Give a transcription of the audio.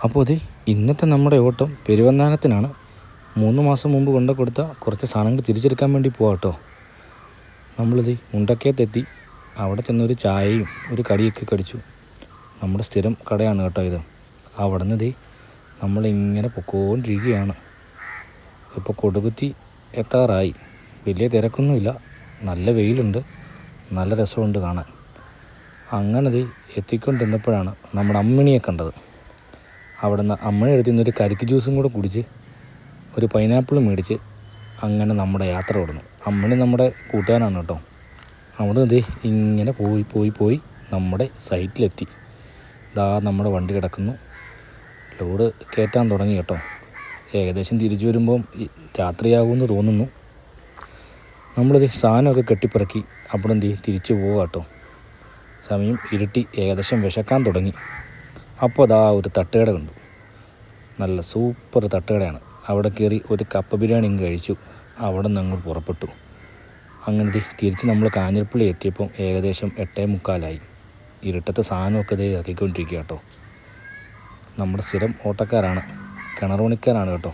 അപ്പോൾ അത് ഇന്നത്തെ നമ്മുടെ ഓട്ടം പെരുവന്താനത്തിനാണ്. 3 മാസം മുമ്പ് കൊണ്ടു കൊടുത്ത കുറച്ച് സാധനങ്ങൾ തിരിച്ചെടുക്കാൻ വേണ്ടി പോകാം കേട്ടോ. നമ്മളിത് മുണ്ടക്കയത്തെത്തി. അവിടെ ചെന്നൊരു ചായയും ഒരു കടിയൊക്കെ കടിച്ചു. നമ്മുടെ സ്ഥിരം കടയാണ് കേട്ടോ ഇത്. അവിടെ നിന്ന് നമ്മളിങ്ങനെ പൊക്കോണ്ടിരിക്കുകയാണ്. ഇപ്പോൾ കൊടുകുത്തി എത്താറായി. വലിയ തിരക്കൊന്നുമില്ല, നല്ല വെയിലുണ്ട്, നല്ല രസമുണ്ട് കാണാൻ. അങ്ങനെ എത്തിക്കൊണ്ടിരുന്നപ്പോഴാണ് നമ്മുടെ അമ്മിണിയെ കണ്ടത്. അവിടെ നിന്ന് അമ്മണി എടുത്ത് നിന്നൊരു കരിക്ക് ജ്യൂസും കൂടെ കുടിച്ച് ഒരു പൈനാപ്പിളും മേടിച്ച് അങ്ങനെ നമ്മുടെ യാത്ര തുടങ്ങും. അമ്മണി നമ്മുടെ കൂട്ടുകാരാണ് കേട്ടോ. അവിടെ നിന്ന് ഇങ്ങനെ പോയി നമ്മുടെ സൈറ്റിലെത്തി. ഇതാ നമ്മുടെ വണ്ടി കിടക്കുന്നു. ലോഡ് കയറ്റാൻ തുടങ്ങി കേട്ടോ. ഏകദേശം തിരിച്ചു വരുമ്പം രാത്രിയാകുമെന്ന് തോന്നുന്നു. നമ്മളിത് സാധനമൊക്കെ കെട്ടിപ്പിറക്കി അവിടെ തിരിച്ചു പോകാം കേട്ടോ. സമയം ഇരുട്ടി, ഏകദേശം വിശക്കാൻ തുടങ്ങി. അപ്പോൾ അതാ ഒരു തട്ടുകട കണ്ടു. നല്ല സൂപ്പർ തട്ടുകടയാണ്. അവിടെ കയറി ഒരു കപ്പ ബിരിയാണിയും കഴിച്ചു. അവിടെ നിന്ന് അങ്ങോട്ട് പുറപ്പെട്ടു. അങ്ങനെ തിരിച്ച് നമ്മൾ കാഞ്ഞിരപ്പള്ളി എത്തിയപ്പം ഏകദേശം 8:45. ഇരുട്ടത്തെ സാധനമൊക്കെ ഇറക്കിക്കൊണ്ടിരിക്കുക കേട്ടോ. നമ്മുടെ സ്ഥിരം ഓട്ടക്കാരാണ്, കിണറുപണിക്കാരാണ് കേട്ടോ.